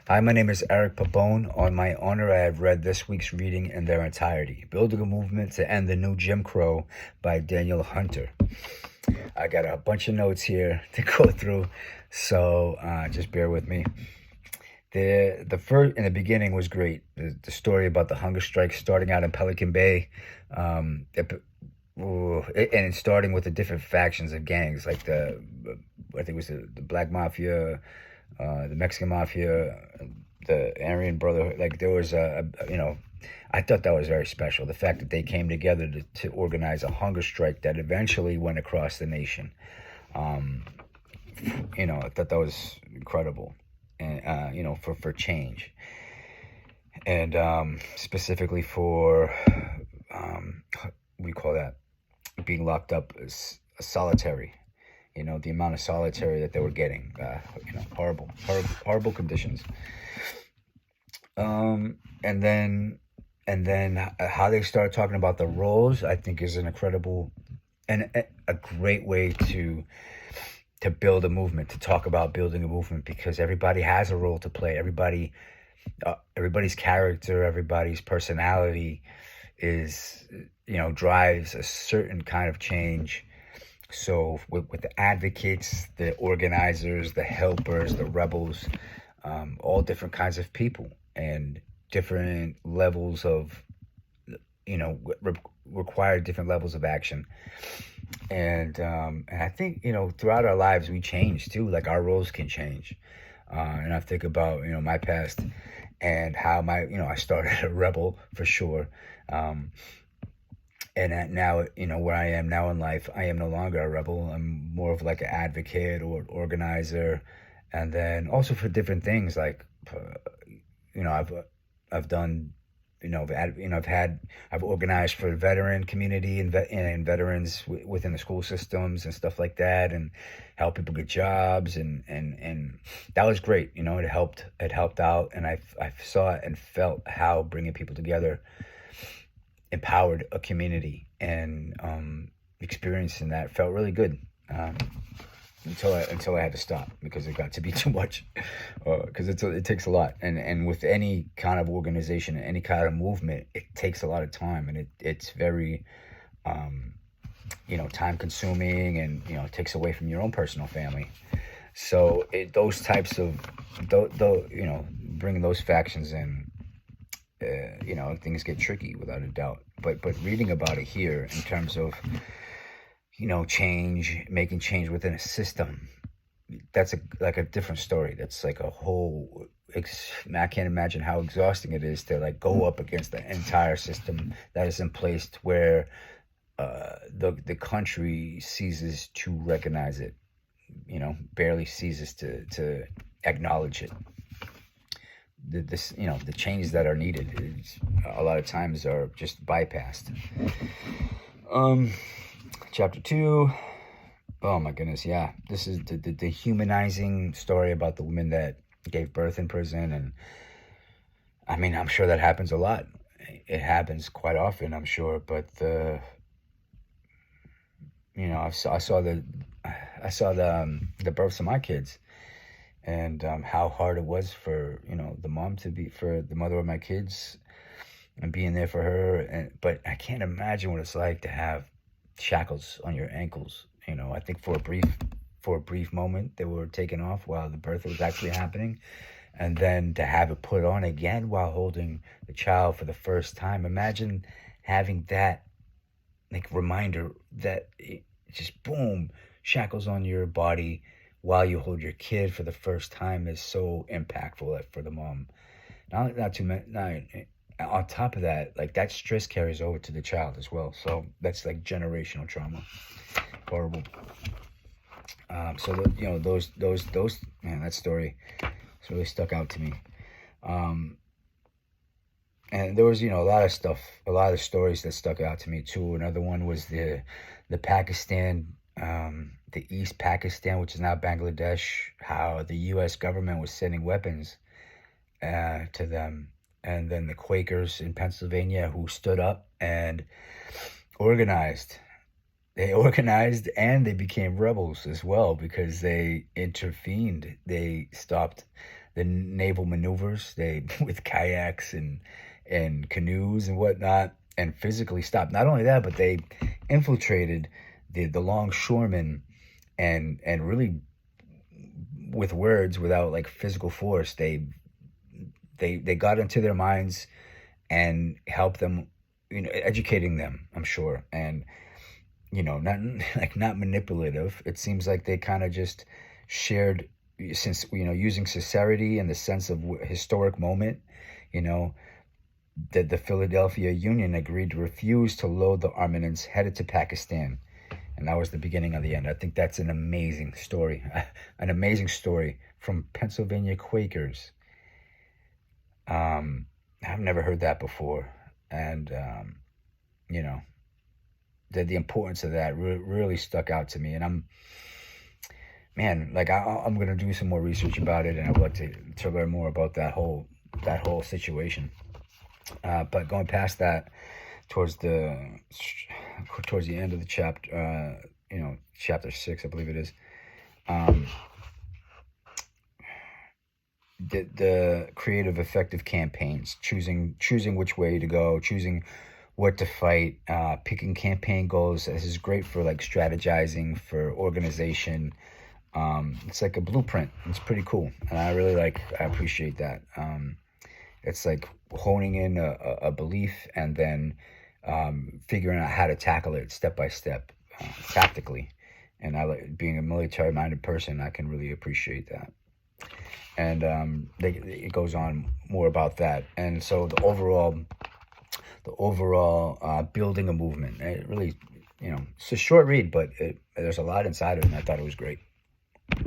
Hi, my name is Eric Pabone. On my honor, I have read this week's reading in their entirety, Building a Movement to End the New Jim Crow by Daniel Hunter. I got a bunch of notes here to go through, so just bear with me. The first in the beginning was great. The story about the hunger strike starting out in Pelican Bay, and it's starting with the different factions of gangs, like I think it was the Black Mafia, the Mexican Mafia, the Aryan Brotherhood. Like there was I thought that was very special. The fact that they came together to organize a hunger strike that eventually went across the nation. Um, I thought that was incredible, and for change, and specifically for what do you call that? Being locked up as solitary. The amount of solitary that they were getting. Horrible conditions. And then how they started talking about the roles, I think, is an incredible and a great way to build a movement, to talk about building a movement, because everybody has a role to play. Everybody's character, everybody's personality is drives a certain kind of change. So with the advocates, the organizers, the helpers, the rebels, all different kinds of people and different levels of, require different levels of action. And I think, throughout our lives, we change too. Like our roles can change. And I think about, my past and how I started a rebel for sure. And now, where I am now in life, I am no longer a rebel. I'm more of like an advocate or organizer. And then also for different things like, I've done, I've organized for the veteran community and veterans within the school systems and stuff like that, and help people get jobs. And that was great. It helped out. And I saw and felt how bringing people together empowered a community, and experiencing that felt really good, until I had to stop because it got to be too much, because it takes a lot, and with any kind of organization, any kind of movement, it takes a lot of time, and it's very time consuming, and it takes away from your own personal family. So those types of bringing those factions in, things get tricky without a doubt. But reading about it here in terms of making change within a system, that's like a different story. That's like a whole. I can't imagine how exhausting it is to like go up against the entire system that is in place where the country ceases to recognize it. Barely ceases to acknowledge it. The changes that are needed a lot of times are just bypassed. Chapter 2. Oh my goodness, yeah. This is the humanizing story about the woman that gave birth in prison. And I mean, I'm sure that happens a lot. It happens quite often, I'm sure. But I saw the births of my kids, and how hard it was for for the mother of my kids, and being there for her. But I can't imagine what it's like to have shackles on your ankles. I think for a brief moment they were taken off while the birth was actually happening, and then to have it put on again while holding the child for the first time. Imagine having that like reminder that just boom, shackles on your body while you hold your kid for the first time is so impactful for the mom. Not too much. Not, on top of that, like that stress carries over to the child as well. So that's like generational trauma. Horrible. So those man, that story has really stuck out to me. Um, and there was a lot of stuff, a lot of stories that stuck out to me too. Another one was the Pakistan, the East Pakistan, which is now Bangladesh. How the U.S. government was sending weapons to them, and then the Quakers in Pennsylvania who stood up and organized. They organized and they became rebels as well because they intervened. They stopped the naval maneuvers, they with kayaks and canoes and whatnot, and physically stopped. Not only that, but they infiltrated the longshoremen and really with words, without like physical force, they got into their minds and helped them, educating them, I'm sure, and not like not manipulative. It seems like they kind of just shared, since using sincerity and the sense of historic moment, you know that the Philadelphia Union agreed to refuse to load the armaments headed to Pakistan. And that was the beginning of the end. I think that's an amazing story. An amazing story from Pennsylvania Quakers. I've never heard that before. And, you know, the importance of that really stuck out to me. And man, like I'm going to do some more research about it. And I would like to learn more about that whole situation. But going past that, towards the end of the chapter, chapter 6, I believe it is. The creative, effective campaigns, choosing which way to go, choosing what to fight, picking campaign goals. This is great for like strategizing, for organization. It's like a blueprint. It's pretty cool, and I appreciate that. It's like honing in a belief and then figuring out how to tackle it step by step, tactically. And being a military-minded person, I can really appreciate that. And it goes on more about that. And so the overall building a movement. It really, it's a short read, but there's a lot inside of it, and I thought it was great.